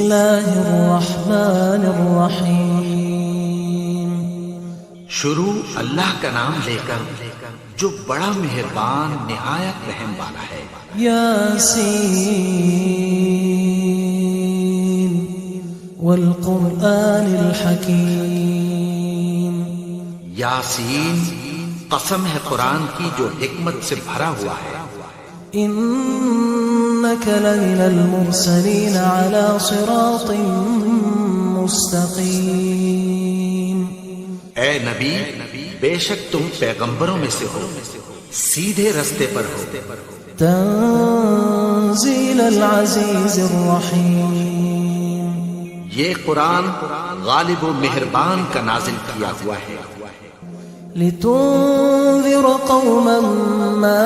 اللہ الرحمن الرحیم۔ شروع اللہ کا نام لے کر جو بڑا مہربان نہایت رحم والا ہے۔ یاسین والقرآن الحکیم۔ یاسین، قسم ہے قرآن کی جو حکمت سے بھرا ہوا ہے۔ انک لمن المرسلین علی صراط مستقیم۔ اے نبی، بے شک تم پیغمبروں میں سے ہو، سیدھے رستے پر ہو۔ تنزیل العزیز الرحیم۔ یہ قرآن غالب و مہربان کا نازل کیا ہوا ہے۔ لتنذر قوما ما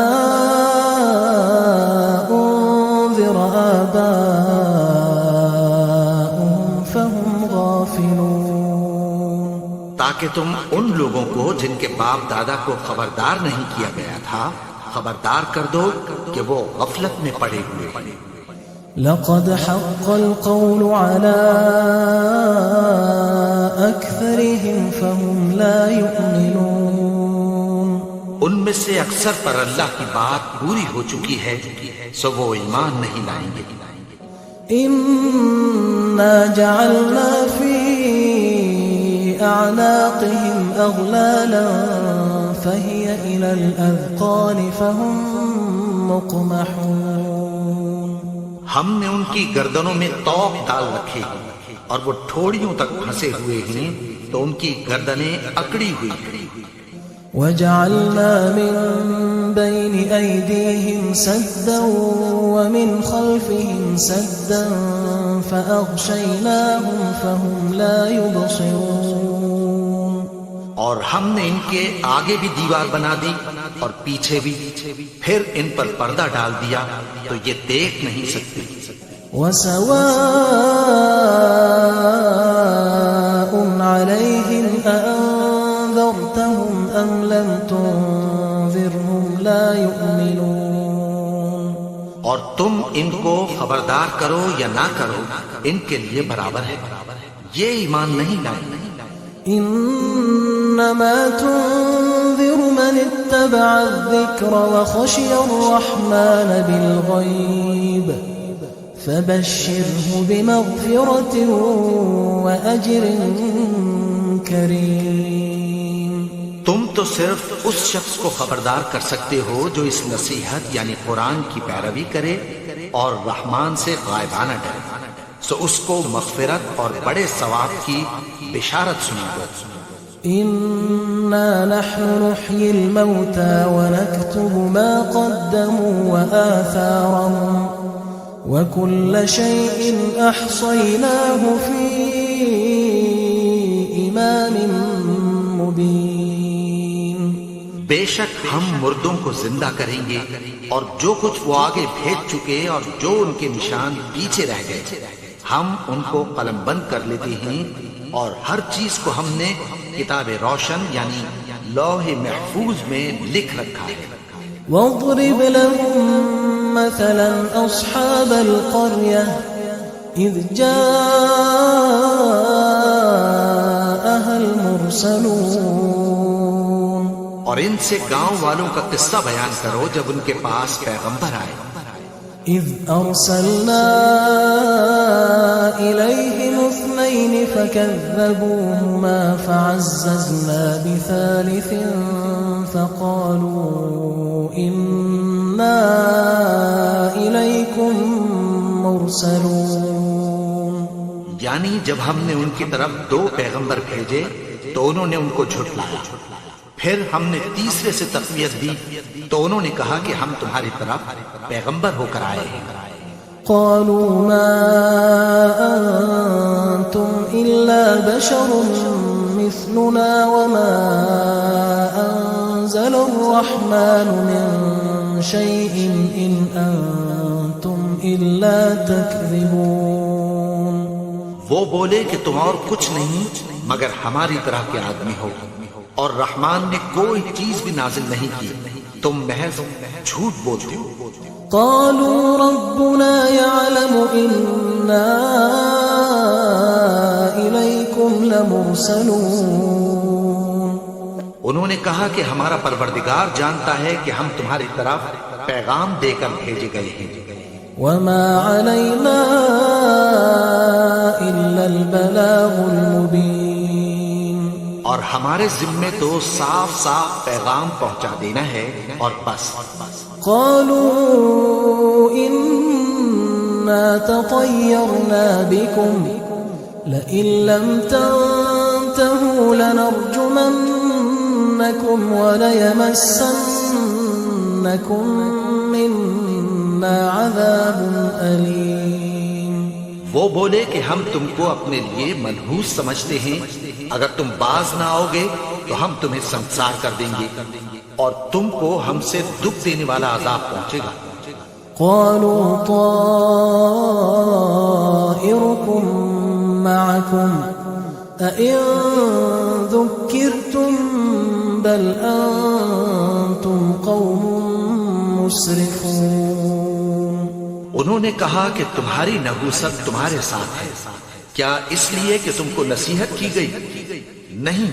انذر آباؤهم فهم غافلون۔ تاکہ تم ان لوگوں کو جن کے باپ دادا کو خبردار نہیں کیا گیا تھا خبردار کر دو کہ وہ غفلت میں پڑے ہوئے۔ لقد حق القول على أكثرهم فهم لا يؤمنون۔ ان میں سے اکثر پر اللہ کی بات پوری ہو چکی ہے سو وہ ایمان نہیں لائیں گے۔ إنا جعلنا في أعناقهم أغلالا فهي إلى الأذقان فهم مقمحون۔ ہم نے ان کی گردنوں میں طوق ڈال رکھے ہیں اور وہ ٹھوڑیوں تک پھنسے ہوئے ہیں تو ان کی گردنیں اکڑی ہوئی ہیں۔ وجعلنا من بين أيديهم سدا ومن خلفهم سدا فأغشيناهم فهم لا يبصرون۔ اور ہم نے ان کے آگے بھی دیوار بنا دی اور پیچھے بھی، پھر ان پر پردہ ڈال دیا تو یہ دیکھ نہیں سکتے۔ وسواء عليهم أأنذرتهم أم لم تنذرهم لا يؤمنون۔ اور تم ان کو خبردار کرو یا نہ کرو ان کے لیے برابر ہے، یہ ایمان نہیں لائیں۔ انما تنذر من اتبع الذکر وخشی الرحمن بالغیب فبشره بمغفرة وأجر کریم۔ تم تو صرف اس شخص کو خبردار کر سکتے ہو جو اس نصیحت یعنی قرآن کی پیروی کرے اور رحمان سے غائبانہ ڈرے، سو اس کو مغفرت اور بڑے ثواب کی بشارت سنا دو۔ انا نحن نحيي الموتى ونكتب ما قدموا وآثارهم وكل شيء احصيناه في امام مبين۔ بے شک ہم مردوں کو زندہ کریں گے اور جو کچھ وہ آگے بھیج چکے اور جو ان کے نشان پیچھے رہ گئے ہم ان کو قلم بند کر لیتے ہیں، اور ہر چیز کو ہم نے کتاب روشن یعنی لوح محفوظ میں لکھ رکھا ہے۔ واضرب لهم مثلا اصحاب القرية اذ جاءها المرسلون۔ اور ان سے گاؤں والوں کا قصہ بیان کرو جب ان کے پاس پیغمبر آئے۔ اذ ارسلنا الیہم اثنین فکذبوہما فعززنا بثالث فقالوا انا الیکم مرسلون۔ یعنی جب ہم نے ان کی طرف 2 پیغمبر بھیجے تو انہوں نے ان کو جھٹلایا، پھر ہم نے تیسرے سے تقویت دی تو انہوں نے کہا کہ ہم تمہاری طرف پیغمبر ہو کر آئے ہیں۔ قالوا ما انتم الا بشر مثلنا وما انزل الرحمن من شيء ان انتم الا تكذبون۔ وہ بولے کہ تم اور کچھ نہیں مگر ہماری طرح کے آدمی ہو، اور رحمان نے کوئی چیز بھی نازل نہیں کی، تم محض جھوٹ بولتے ہو۔ قالوا ربنا يعلم إنا لمرسلون انہوں نے کہا کہ ہمارا پروردگار جانتا ہے کہ ہم تمہاری طرف پیغام دے کر بھیجے گئے ہیں، وما علينا إلا البلاغ المبين اور ہمارے ذمے تو صاف صاف پیغام پہنچا دینا ہے اور بس۔ قالوا إنا تطيرنا بكم لئن لم تنتهوا لنرجمنكم وليمسنكم منا عذاب أليم۔ وہ بولے کہ ہم تم کو اپنے لیے منحوس سمجھتے ہیں، اگر تم باز نہ آؤ گے تو ہم تمہیں سنسار کر دیں گے اور تم کو ہم سے دکھ دینے والا عذاب پہنچے گا۔ قالوا طائركم معكم أئن ذكرتم بل أنتم قوم مسرفون۔ انہوں نے کہا کہ تمہاری نحوست تمہارے ساتھ ہے، کیا اس لیے کہ تم کو نصیحت کی گئی؟ نہیں،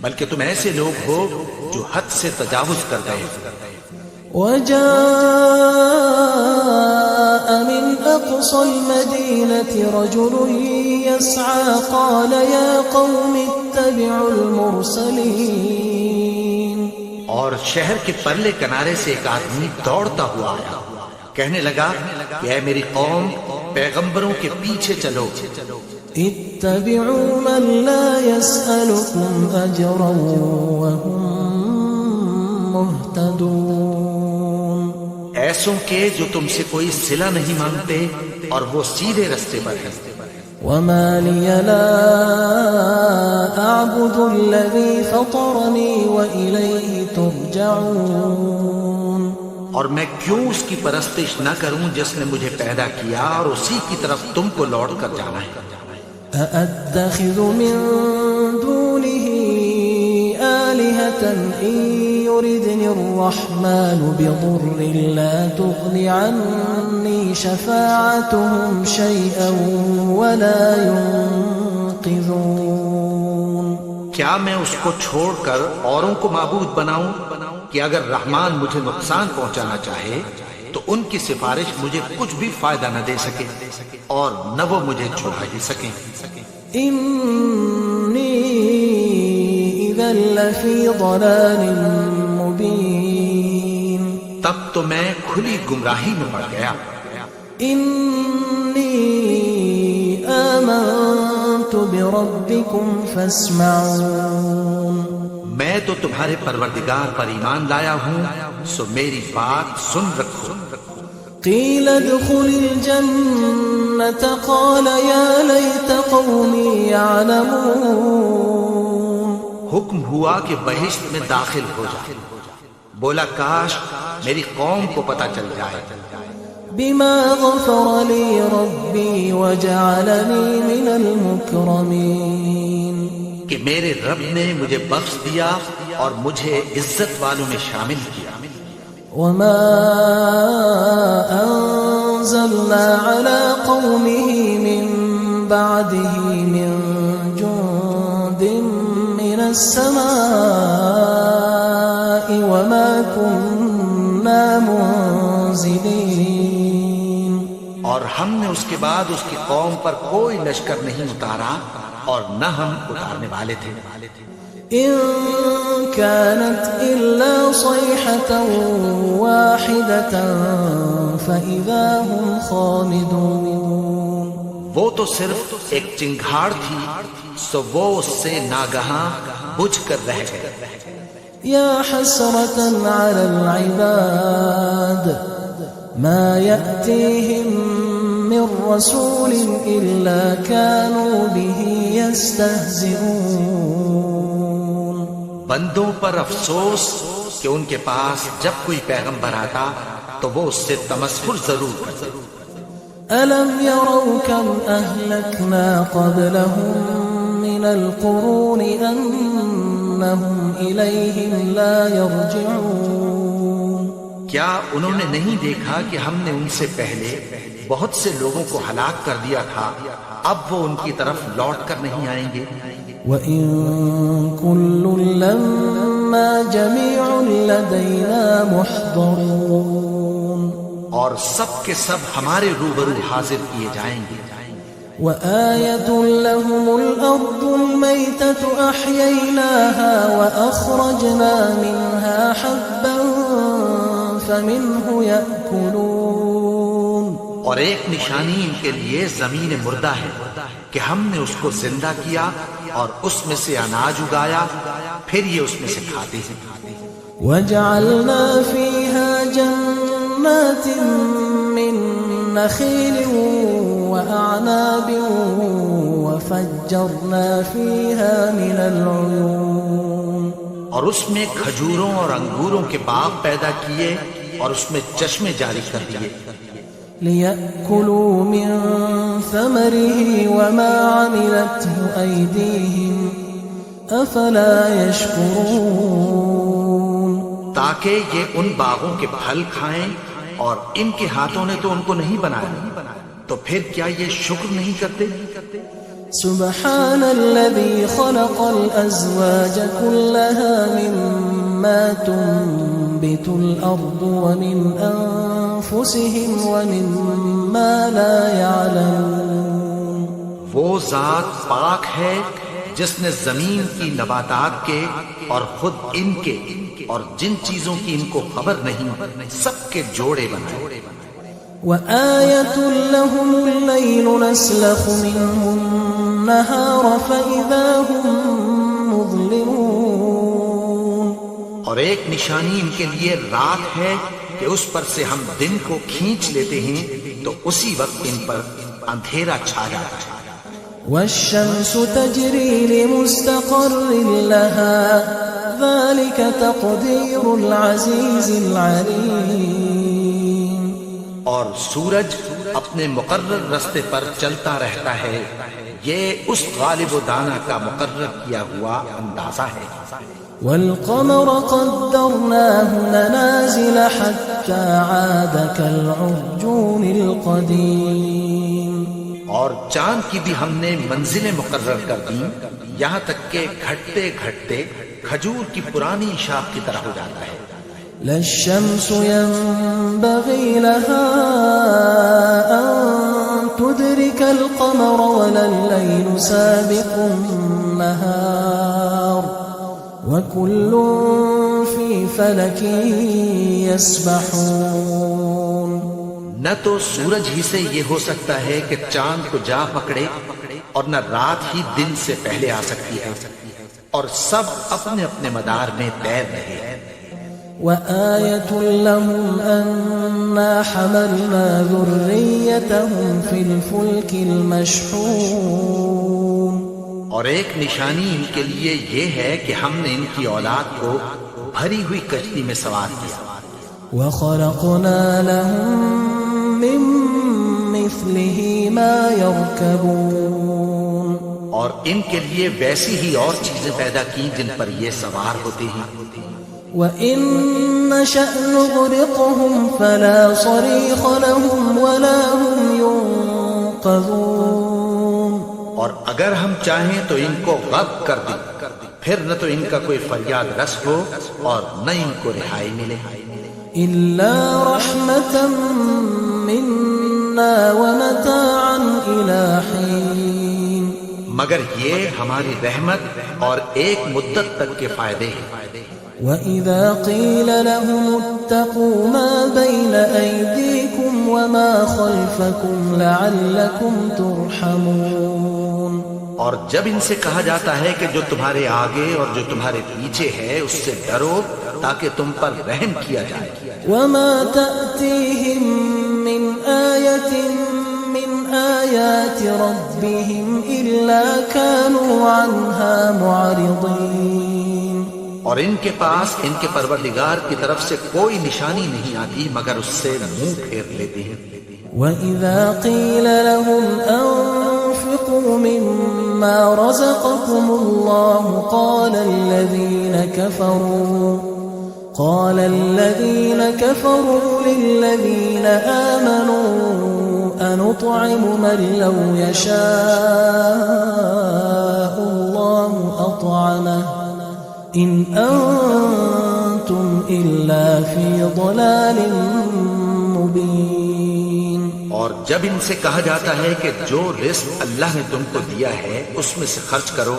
بلکہ تم ایسے لوگ ہو جو حد سے تجاوز کر گئے۔ وجاء من أقصى المدينة رجل يسعى قال يا قوم اتبعوا المرسلين۔ اور شہر کے پرلے کنارے سے ایک آدمی دوڑتا ہوا آیا، کہنے لگا کہ اے میری قوم، پیغمبروں کے پیچھے چلو۔ اتبعوا من لا يسألكم أجرا وهم مهتدون۔ ایسوں کے جو تم سے کوئی صلہ نہیں مانگتے اور وہ سیدھے رستے پر ہیں۔ وما لي لا أعبد الذي فطرني وإليه ترجعون۔ اور میں کیوں اس کی پرستش نہ کروں جس نے مجھے پیدا کیا اور اسی کی طرف تم کو لوٹ کر جانا ہے۔ أأتخذ من دونه آلهة إن يردني الرحمن بضر لا تغن عني شفاعتهم شيئا ولا ينقذون۔ کیا میں اس کو چھوڑ کر اوروں کو معبود بناؤں کہ اگر رحمان مجھے نقصان پہنچانا چاہے تو ان کی سفارش مجھے کچھ بھی فائدہ نہ دے سکے اور نہ وہ مجھے چھڑا ہی سکیں۔ إني إذا لفي ضلال مبين۔ تب تو میں کھلی گمراہی میں پڑ گیا۔ إني آمنت بربكم فاسمعون۔ میں تو تمہارے پروردگار پر ایمان لایا ہوں، سو میری بات سن رکھو۔ قيل ادخل الجنة قال يا ليت قومي يعلمون۔ حکم ہوا کہ بہشت میں داخل ہو جا، بولا کاش میری قوم کو پتہ چل جائے۔ بما غفر لي ربي وجعلني من المكرمين۔ کہ میرے رب نے مجھے بخش دیا اور مجھے عزت والوں میں شامل کیا۔ وما أنزلنا على قومه من بعده من جند من السماء وما كنا منزلين۔ اور ہم نے اس کے بعد اس کی قوم پر کوئی لشکر نہیں اتارا اور نہ ہم اتارنے والے تھے۔ إن كانت إلا صيحة واحدة فإذا هم خامدون۔ وہ تو صرف ایک چنگھاڑ تھی، سو وہ اس سے ناگہاں بجھ کر رہ گئے۔ يا حسرة على العباد ما يأتيهم من رسول إلا كانوا به يستهزئون۔ بندوں پر افسوس کہ ان کے پاس جب کوئی پیغمبر آتا تو وہ اس سے تمسخر ضرور کرتے۔ ألم يروا كم أهلكنا قبلهم من القرون أنهم إليهم لا يرجعون۔ کیا انہوں نے نہیں دیکھا کہ ہم نے ان سے پہلے بہت سے لوگوں کو ہلاک کر دیا تھا، اب وہ ان کی طرف لوٹ کر نہیں آئیں گے؟ وَإِن كُلٌّ لَّمَّا جَمِيعٌ لَّدَيْنَا مُحْضَرُونَ اور سب کے سب ہمارے روبرو حاضر کیے جائیں گے. وآية لهم الأرض الميتة أحييناها وأخرجنا منها حبا فمنه يأكلون. اور ایک نشانی ان کے لیے زمین مردہ ہے کہ ہم نے اس کو زندہ کیا اور اس میں سے اناج اگایا، پھر یہ اس میں سے کھاتے ہیں. وجعلنا فيها جنات من نخيل وأعناب وفجرنا فيها من العيون. اور اس میں کھجوروں اور انگوروں کے باغ پیدا کیے اور اس میں چشمے جاری کر دیے. لِيَأْكُلُوا مِن ثَمَرِهِ وَمَا عَمِلَتْهُ أَيْدِيهِمْ أَفَلَا يَشْكُرُونَ. تاکہ یہ ان باغوں کے پھل کھائیں اور ان کے ہاتھوں نے تو ان کو نہیں بنایا، تو پھر کیا یہ شکر نہیں کرتے؟ سبحان الذي خلق الأزواج كلها مما تنبت الأرض ومن أنفسهم ومما لا يعلمون. وہ ذات پاک ہے جس نے زمین کی نباتات کے اور خود ان کے اور جن چیزوں کی ان کو خبر نہیں سب کے جوڑے بنائے. وآية لهم الليل نسلخ منه النهار فإذا هم مظلمون. اور ایک نشانی ان کے لیے رات ہے کہ اس پر سے ہم دن کو کھینچ لیتے ہیں تو اسی وقت ان پر اندھیرا چھا جاتا ہے. والشمس تجري لمستقر لها ذلك تقدير العزيز العليم. اور سورج اپنے مقرر رستے پر چلتا رہتا ہے، یہ اس غالب و دانا کا مقرر کیا ہوا اندازہ ہے. والقمر قدرناه منازل حتى عاد كالعرجون القديم. اور چاند کی بھی ہم نے منزلیں مقرر کر دیں یہاں تک کہ گھٹتے گھٹتے کھجور کی پرانی شاخ کی طرح ہو جاتا ہے. لا الشمس ينبغي لها أن تدرك القمر ولا الليل سابق النهار وكل في فلك يسبحون. نہ تو سورج ہی سے یہ ہو سکتا ہے کہ چاند کو جا پکڑے اور نہ رات ہی دن سے پہلے آ سکتی ہے، اور سب اپنے اپنے مدار میں تیر رہے ہیں. وآية لهم أنا حملنا ذريتهم في الفلك المشحون. اور ایک نشانی ان کے لیے یہ ہے کہ ہم نے ان کی اولاد کو بھری ہوئی کشتی میں سوار کیا. وخلقنا لهم من مثله ما يركبون. اور ان کے لیے ویسی ہی اور چیزیں پیدا کی جن پر یہ سوار ہوتے ہیں. وَإِن نَّشَأْ نُغْرِقْهُمْ فَلَا صَرِيخَ لَهُمْ وَلَا هُمْ يُنقَذُونَ. اور اگر ہم چاہیں تو ان کو غرق کر دیں، پھر نہ تو ان کا کوئی فریاد رس ہو اور نہ ان کو رہائی ملے. إِلَّا رَحْمَةً مِنَّا وَمَتَاعًا إِلَى حِينٍ. مگر یہ ہماری رحمت اور ایک مدت تک کے فائدے ہیں. وَإِذَا قِيلَ لَهُمُ اتَّقُوا مَا بَيْنَ أَيْدِيكُمْ وَمَا خَلْفَكُمْ لَعَلَّكُمْ تُرْحَمُونَ. اور جب ان سے کہا جاتا ہے کہ جو تمہارے آگے اور جو تمہارے پیچھے ہے اس سے ڈرو تاکہ تم پر رحم کیا جائے. وَمَا تَأْتِيهِم مِّنْ آيَةٍ مِّنْ آيَاتِ رَبِّهِمْ إِلَّا كَانُوا عَنْهَا مُعْرِضِينَ. اور ان کے پاس ان کے پروردگار کی طرف سے کوئی نشانی نہیں آتی مگر اس سے منہ پھیر لیتے ہیں. وَإِذَا قِيلَ لَهُمْ أَنفِقُوا مِمَّا رَزَقَكُمُ اللَّهُ قَالَ الَّذِينَ كَفَرُوا لِلَّذِينَ آمَنُوا أَنُطْعِمُ مَن لَّوْ يَشَاءُ اللَّهُ إن أنتم إلا في ضلال مبين. اور جب ان سے کہا جاتا ہے کہ جو رزق اللہ نے تم کو دیا ہے اس میں سے خرچ کرو،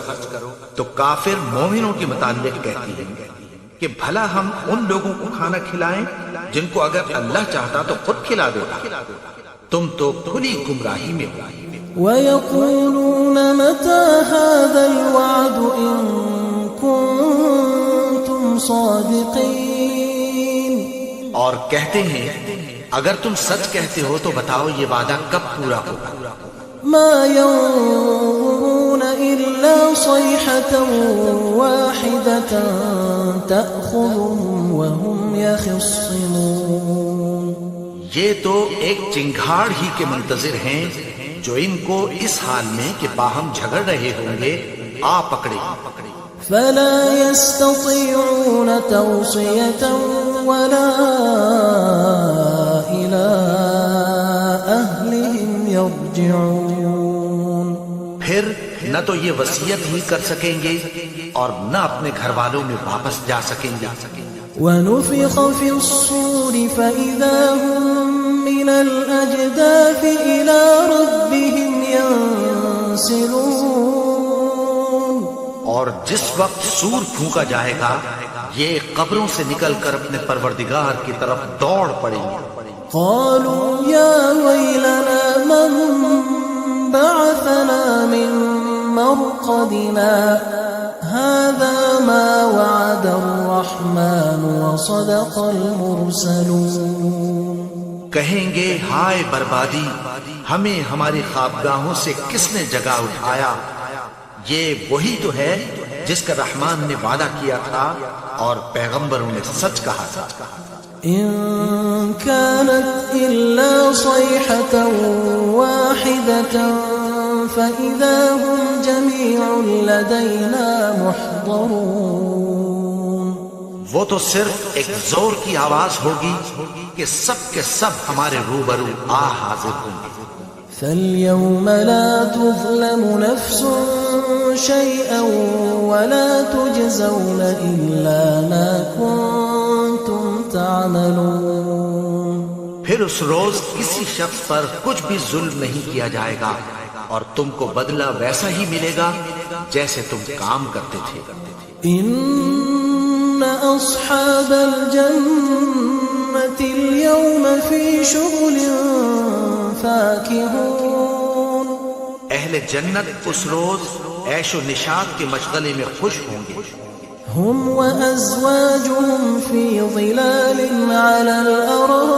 تو کافر مومنوں کے متعلق کہتی ہیں کہ بھلا ہم ان لوگوں کو کھانا کھلائیں جن کو اگر اللہ چاہتا تو خود کھلا دیتا، تم تو کھلی گمراہی میں ہو. ويقولون متى هذا الوعد إن كنتم صادقين. اور کہتے ہیں اگر تم سچ کہتے ہو تو بتاؤ یہ وعدہ کب پورا ہوگا. ما ينظرون إلا صيحة واحدة تأخذهم وهم يخصمون. یہ تو ایک چنگھاڑ ہی کے منتظر ہیں جو ان کو اس حال میں کہ باہم جھگڑ رہے ہوں گے آ پکڑے. فلا يستطيعون توصية ولا إلى أهلهم يرجعون. پھر نہ تو یہ وصیت ہی کر سکیں گے اور نہ اپنے گھر والوں میں واپس جا سکیں گے. ونفخ في الصور فإذا هم من الأجداث إلى ربهم ينسلون. اور جس وقت سور پھونکا جائے گا یہ قبروں سے نکل کر اپنے پروردگار کی طرف دوڑ پڑیں گے. قالوا يا ويلنا من بعثنا من مرقدنا هذا ما وعد الرحمن وصدق المرسلون. کہیں گے ہائے بربادی، ہمیں ہماری خوابگاہوں سے کس نے جگا اٹھایا. یہ وہی تو ہے جس کا رحمان نے وعدہ کیا تھا اور پیغمبروں نے سچ کہا تھا. إن كانت إلا صيحة واحدة فإذا هم جميع لدينا محضرون. وہ تو صرف ایک زور کی آواز ہوگی کہ سب کے سب ہمارے روبرو آ حاضر ہوں گے. فاليوم لا تظلم نفس شيئا ولا تجزون إلا ما كنتم تعملون. پھر اس روز کسی شخص پر کچھ بھی ظلم نہیں کیا جائے گا اور تم کو بدلہ ویسا ہی ملے گا جیسے تم کام کرتے تھے. إن أصحاب الجنة اليوم في شغل فاكهون. اہل جنت اس روز عیش و نشاط کے مشغلے میں خوش ہوں گے. هم وأزواجهم في ظلال على الأرائك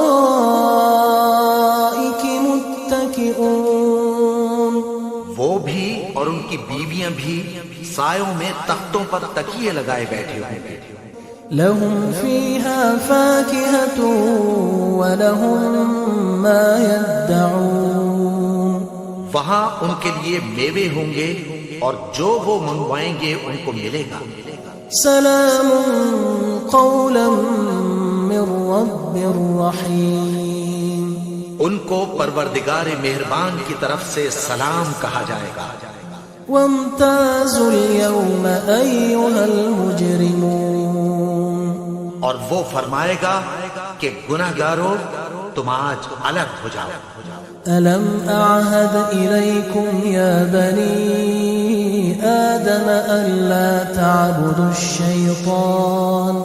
متكئون. وہ بھی اور ان کی بیویاں بھی سایوں میں تختوں پر تکیے لگائے بیٹھے ہوں گے. لهم فيها فاكهة ولهم ما يدعون. وہاں ان کے لیے میوے ہوں گے اور جو وہ منگوائیں گے ان کو ملے گا. سلام قولا من رب رحیم. ان کو پروردگار مہربان کی طرف سے سلام کہا جائے گا. وامتازوا اليوم أيها المجرمون. اور وہ فرمائے گا کہ گناہگارو تم آج الگ ہو جاؤ. ألم أعهد إليكم يا بني آدم ألا تعبدوا الشيطان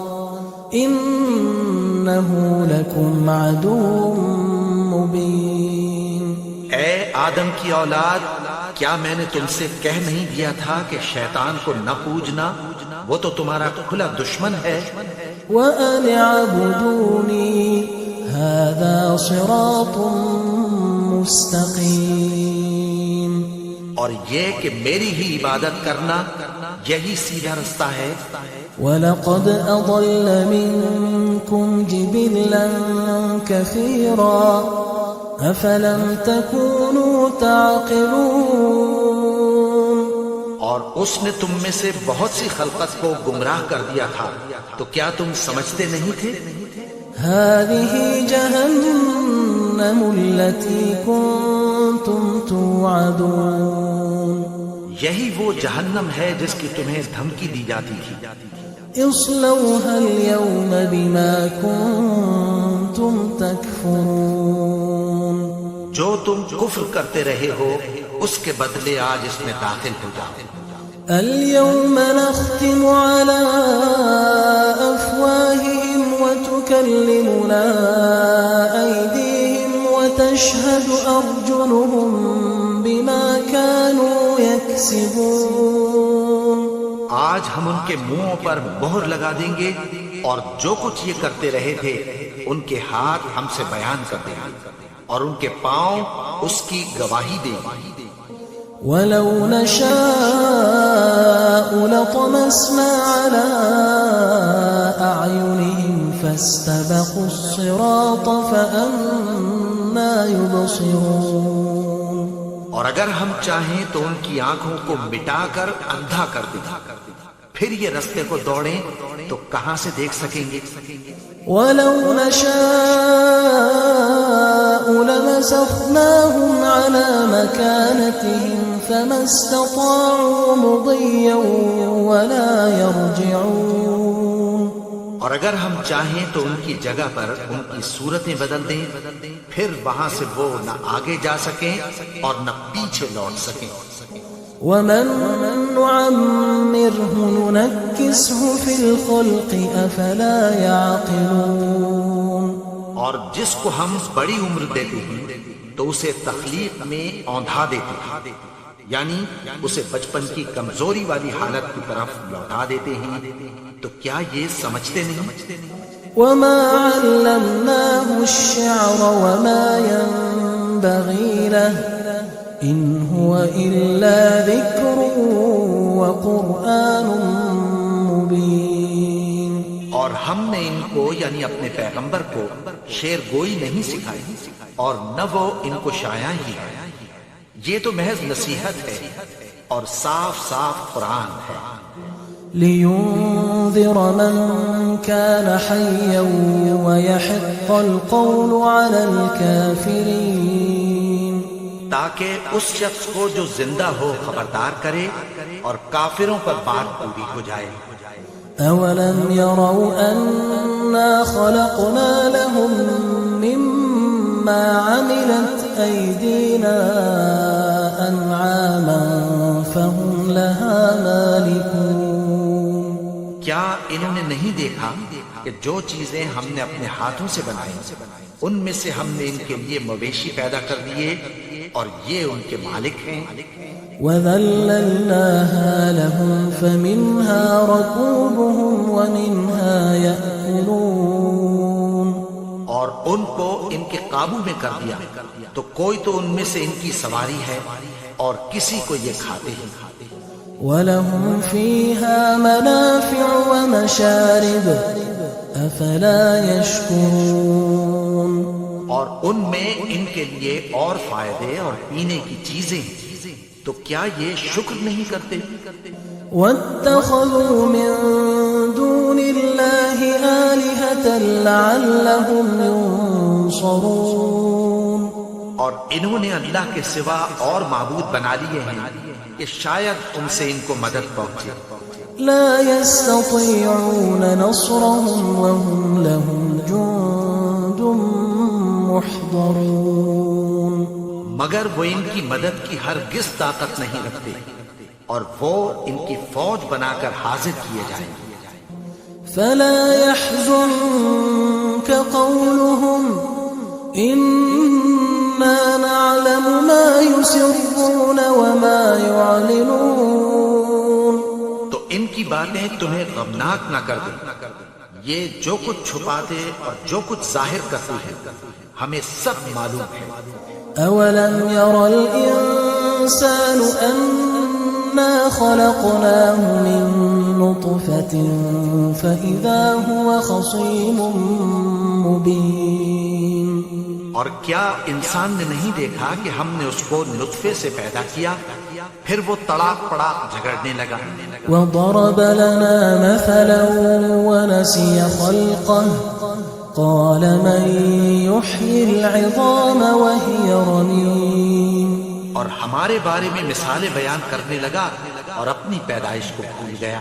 إنه لكم عدو مبين. اے آدم کی اولاد، کیا میں نے تم سے کہہ نہیں دیا تھا کہ شیطان کو نہ پوجنا، وہ تو تمہارا کھلا دشمن ہے. وأن اعبدوني هذا صراط مستقیم. اور یہ کہ میری ہی عبادت کرنا یہی سیدھا رستہ ہے. وَلَقَدْ أَضَلَّ مِنكُمْ جِبِلًّا كَثِيرًا أَفَلَمْ تَكُونُوا تَعْقِلُونَ. اور اس نے تم میں سے بہت سی خلقت کو گمراہ کر دیا تھا، تو کیا تم سمجھتے نہیں تھے؟ هذه جهنم التي كنتم توعدون. یہی وہ جہنم ہے جس کی تمہیں دھمکی دی جاتی تھی. اصلوها اليوم بما كنتم تكفرون جو تم کفر کرتے رہے ہو اس کے بدلے آج اس میں داخل ہو جاؤ. اليوم نختم على أفواههم وتكلمنا أيديهم وتشهد أرجلهم بما كانوا يكسبون. آج ہم ان کے منہوں پر مہر لگا دیں گے اور جو کچھ یہ کرتے رہے تھے ان کے ہاتھ ہم سے بیان کر دیں گے اور ان کے پاؤں اس کی گواہی دیں گے. ولو نشاء لطمسنا على أعينهم فاستبقوا الصراط فأنى يبصرون. اور اگر ہم چاہیں تو ان کی آنکھوں کو مٹا کر اندھا کر دیں پھر یہ رستے کو دوڑیں تو کہاں سے دیکھ سکیں گے. ولو نشاء لمسخناهم على مكانتهم فما استطاعوا مضيا ولا يرجعون. اور اگر ہم چاہیں تو ان کی جگہ پر ان کی صورتیں بدل دیں پھر وہاں سے وہ نہ آگے جا سکیں اور نہ پیچھے لوٹ سکیں. ومن نعمره ننكسه في الخلق أفلا يعقلون. اور جس کو ہم بڑی عمر دیتے ہیں تو اسے تخلیق میں اوندھا دیتے ہیں یعنی اسے بچپن کی کمزوری والی حالت کی طرف لوٹا دیتے ہیں. تو کیا یہ سمجھتے نہیں؟ وما علمناه الشعر وما ينبغي له إن هو إلا ذكر وقرآن مبين. اور ہم نے ان کو یعنی اپنے پیغمبر کو شعر گوئی نہیں سکھائی اور نہ وہ ان کو شاعر ہی ہے. یہ تو محض نصیحت ہے اور صاف صاف قرآن ہے. لينذر من كان حيا ويحق القول على الكافرين. تاکہ اس شخص کو جو زندہ ہو خبردار کرے اور کافروں پر بات پوری ہو جائے. أولم يروا أنا خلقنا لهم مما عملت أيدينا أنعاما فهم لها مالكون. کیا انہوں نے نہیں دیکھا کہ جو چیزیں ہم نے اپنے ہاتھوں سے بنائی ان میں سے ہم نے ان کے لیے مویشی پیدا کر دیے اور یہ ان کے مالک ہیں. وَذَلَّلْنَاهَا لَهُمْ فَمِنْهَا رَكُوبُهُمْ وَمِنْهَا يَأْكُلُونَ. اور ان کو ان کے قابو میں کر دیا تو کوئی تو ان میں سے ان کی سواری ہے اور کسی کو یہ کھاتے ہیں. وَلَهُمْ فِيهَا مَنَافِعُ وَمَشَارِبُ أَفَلَا يَشْكُرُونَ. اور ان میں ان کے لیے اور فائدے اور پینے کی چیزیں ہیں تو کیا یہ شکر نہیں کرتے؟ وَاتَّخَذُوا مِن دُونِ اللَّهِ آلِهَةً لَعَلَّهُمْ يُنصَرُونَ. اور انہوں نے اللہ کے سوا اور معبود بنا لیے ہیں کہ شاید ان سے ان کو مدد پہنچے. لا يستطيعون نصرهم وهم لهم جند محضرون. مگر وہ ان کی مدد کی ہرگز طاقت نہیں رکھتے اور وہ ان کی فوج بنا کر حاضر کیے جائیں گے. فلا يحزنك قولهم إنا نعلم ما يسرون وما يعلنون. تو ان کی باتیں تمہیں غمناک نہ کر دیں. یہ جو کچھ چھپاتے اور جو کچھ ظاہر کرتے ہیں ہمیں سب معلوم ہے. أولم ير الإنسان أنا خلقناه من نطفة فإذا هو خصيم مبين. اور کیا انسان نے نہیں دیکھا کہ ہم نے اس کو نطفے سے پیدا کیا پھر وہ تڑاک پڑاک جھگڑنے لگا. وضرب لنا مثلا ونسي خلقه قال من يحيي العظام وهي رميم. اور ہمارے بارے میں مثالیں بیان کرنے لگا اور اپنی پیدائش کو بھول گیا.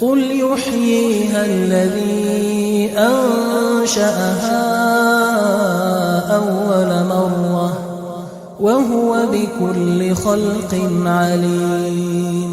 قل يحييها الذي أنشأها أول مرة وهو بكل خلق عليم।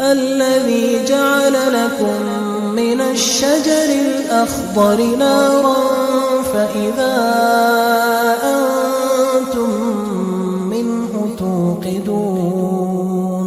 الذي جعل لكم من الشجر الأخضر نارا فإذا أنتم منه توقدون।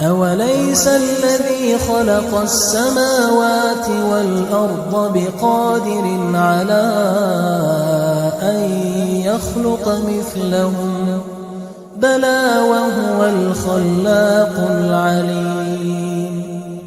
أوليس الذي خلق السماوات والأرض بقادر على أن يخلق مثلهم بلى وهو الخلاق العليم।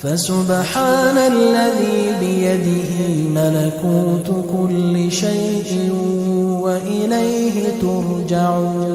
فسبحان الذي بيده ملكوت كل شيء وإليه ترجعون।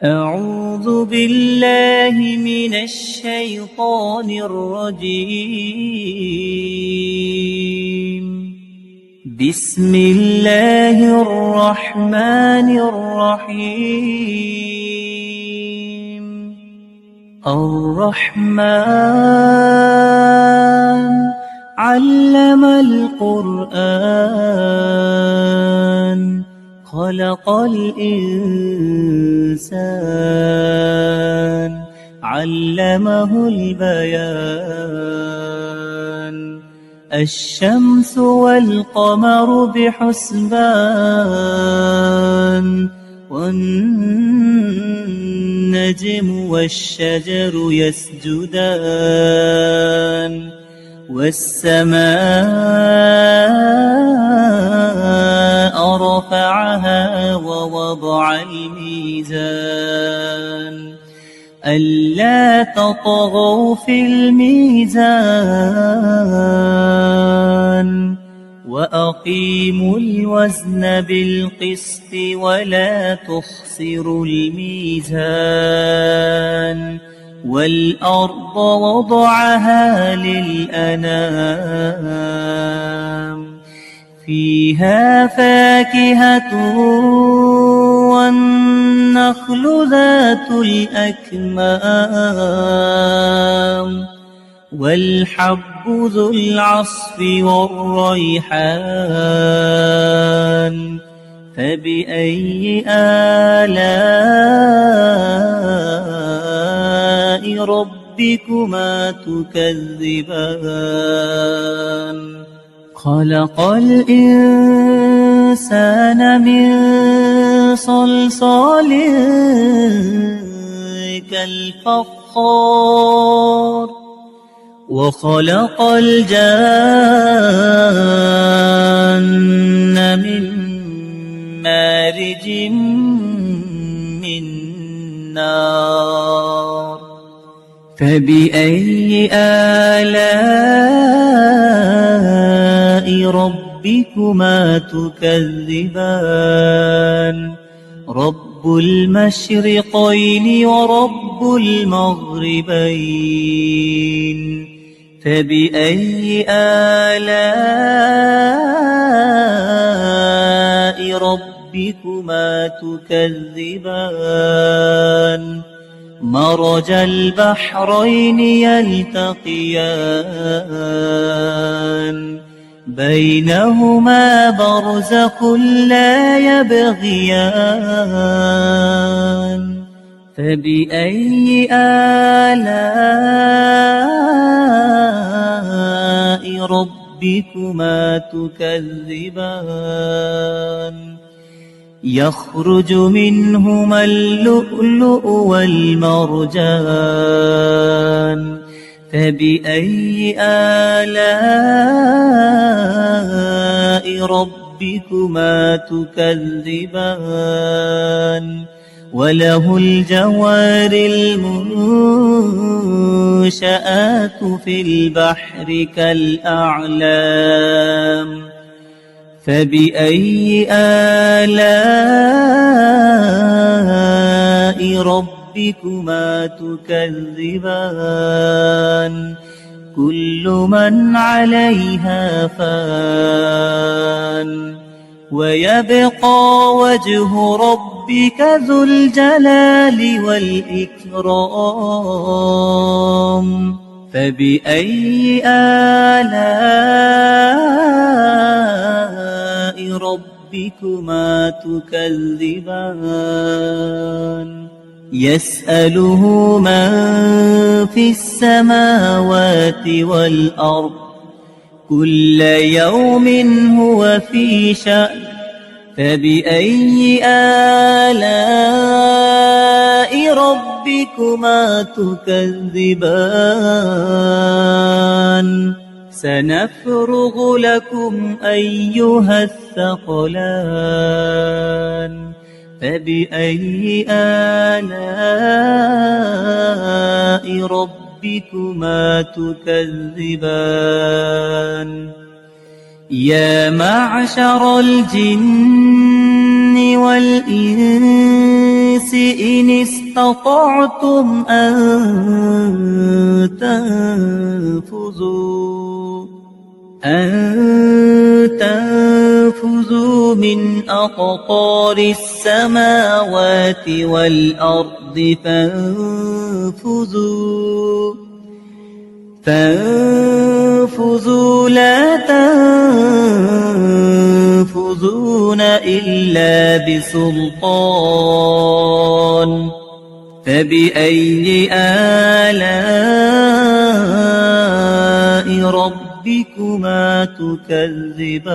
أعوذ بالله من الشيطان الرجيم بسم الله الرحمن الرحيم الرحمن علم القرآن خلق الإنسان علمه البيان الشمس والقمر بحسبان والنجم والشجر يسجدان والسماء رفعها ووضع الميزان ألا تطغوا في الميزان وأقيموا الوزن بالقسط ولا تخسروا الميزان والأرض وضعها للأنام فيها فاكهة والنخل ذات الأكمام والحب ذو العصف والريحان فبأي آلاء ربكما تكذبان خلق الإنسان من صلصال كالفخار وخلق الجان من مارج من نار فبأي آلاء ربكما تكذبان رب المشرقين ورب المغربين فبأي آلاء ربكما تكذبان مرج البحرين يلتقيان بينهما برزخ لا يبغيان فبأي آلاء ربكما تكذبان يخرج منهما اللؤلؤ والمرجان فبأي آلاء ربكما تكذبان وله الجوار المنشآت في البحر كالأعلام فبأي آلاء ربكما تكذبان كل من عليها فان ويبقى وجه ربك ذو الجلال والإكرام فبأي آلاء ربكما تكذبان يسأله من في السماوات والأرض كل يوم هو في شأن فبأي آلاء ربكما تكذبان سنفرغ لكم أيها الثقلان فبأي آلاء ربكما تكذبان يا معشر الجن والإنس إن استطعتم أن تنفذوا من أقطار السماوات والأرض فانفذوا لا تنفذون إلا بسلطان فبأي آلاء ربكما تكذبان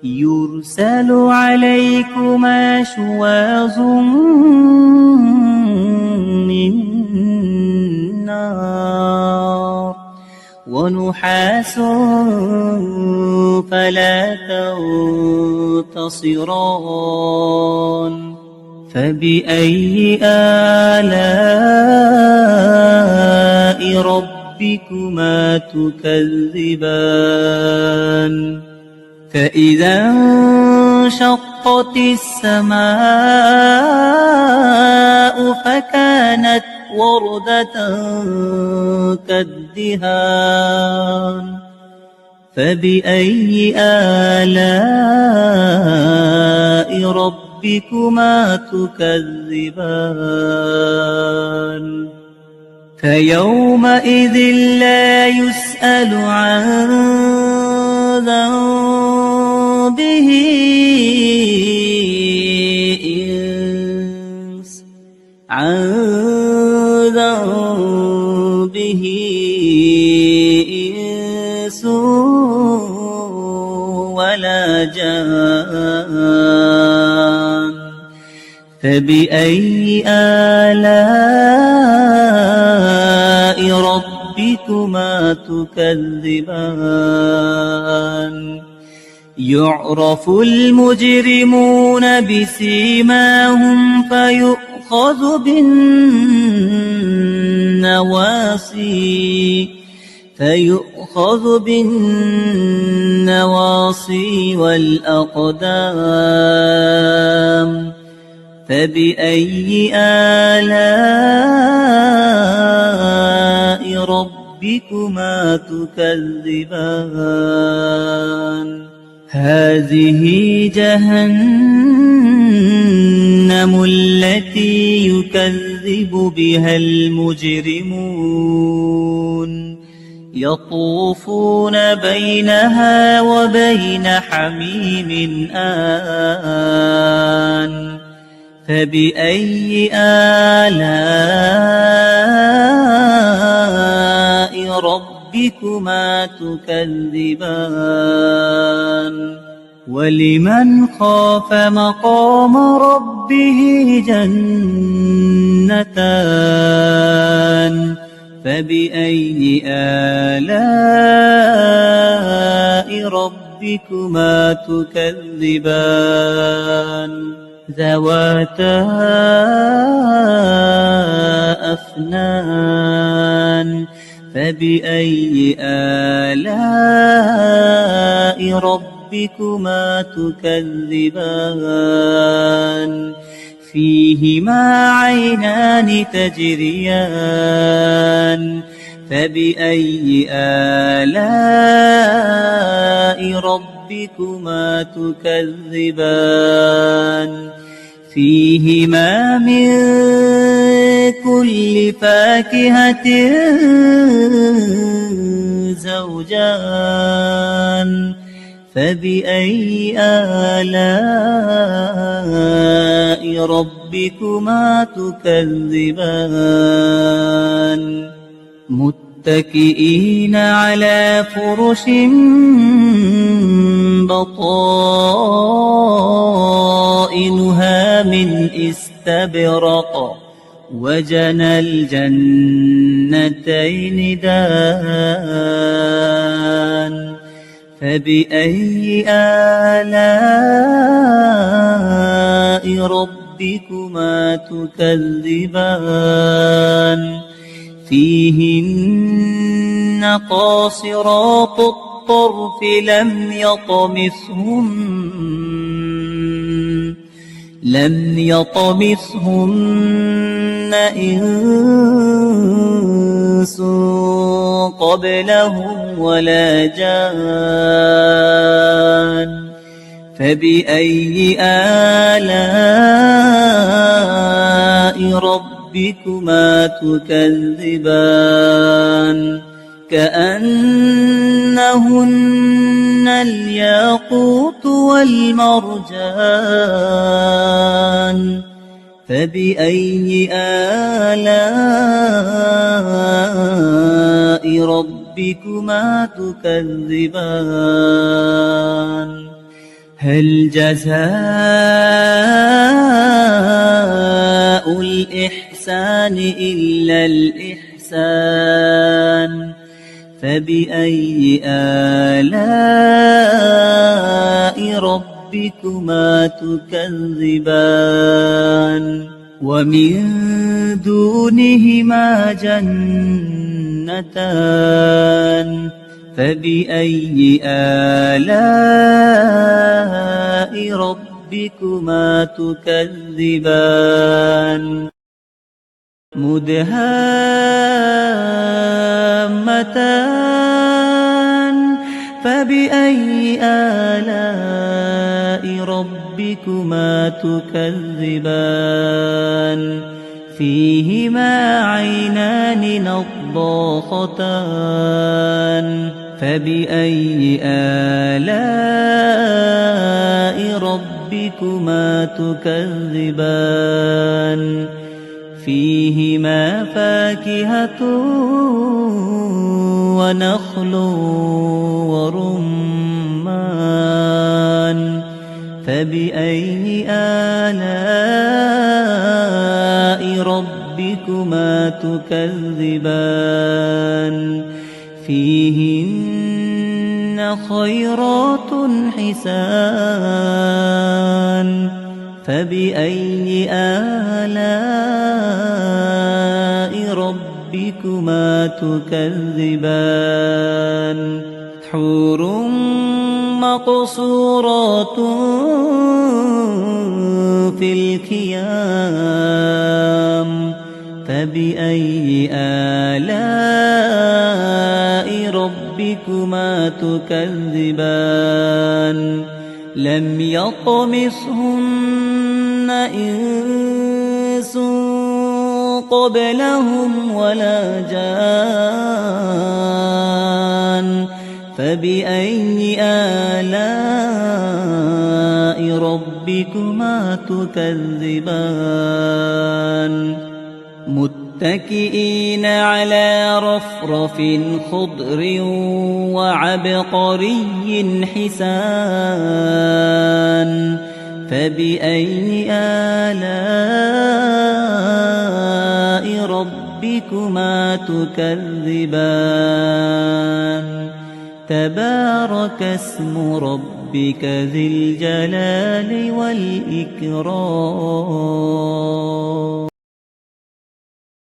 يرسل عليكما شواظ من نار ونحاس فلا تنتصران فبأي آلاء ربكما تكذبان فإذا انشقت السماء فكانت وردة كالدهان فبأي آلاء ربكما تكذبان فيومئذ لا يسأل عن ذنبه إنس ولا جان فبأي آلاء ربكما تكذبان يعرف المجرمون بسيماهم فيؤخذ بالنواصي والأقدام فبأي آلاء ربكما تكذبان هذه جهنم التي يكذب بها المجرمون يطوفون بينها وبين حميم آن فبأي آلاء ربكما تكذبان ولمن خاف مقام ربه جنتان فبأي آلاء ربكما تكذبان ذواتا أفنان فبأي آلاء ربكما تكذبان فيهما عينان تجريان فبأي آلاء ربكما تكذبان فيهما من كل فاكهة زوجان فبأي آلاء ربكما تكذبان متكئين على فرش بطائنها من استبرق وجنى الجنتين دان فبأي آلاء ربكما تكذبان فيهن قاصرات الطرف لم يطمثهن إنس قبلهم ولا جان فبأي آلاء ربكما تكذبان كأنهن الياقوت والمرجان فبأي آلاء ربكما تكذبان هل جزاء الإحسان إلا الإحسان فبأي آلاء ربكما تكذبان ومن دونهما جنتان فبأي آلاء ربكما تكذبان مدهامتان فبأي آلاء ربكما تكذبان فيهما عينان نضاختان فبأي آلاء ربكما تكذبان فيهما فاكهة ونخل ورمان فبأي آلاء ربكما تكذبان فيهن خيرات حسان فبأي آلاء ربكما تكذبان حور مقصورات في الخيام فبأي آلاء ربكما تكذبان لم يطمثهن إنس قبلهم ولا جان فبأي آلاء ربكما تكذبان متكئين على رفرف خضر وعبقري حسان فبأي آلاء ربكما تكذبان تبارك اسم ربك ذي الجلال والإكرام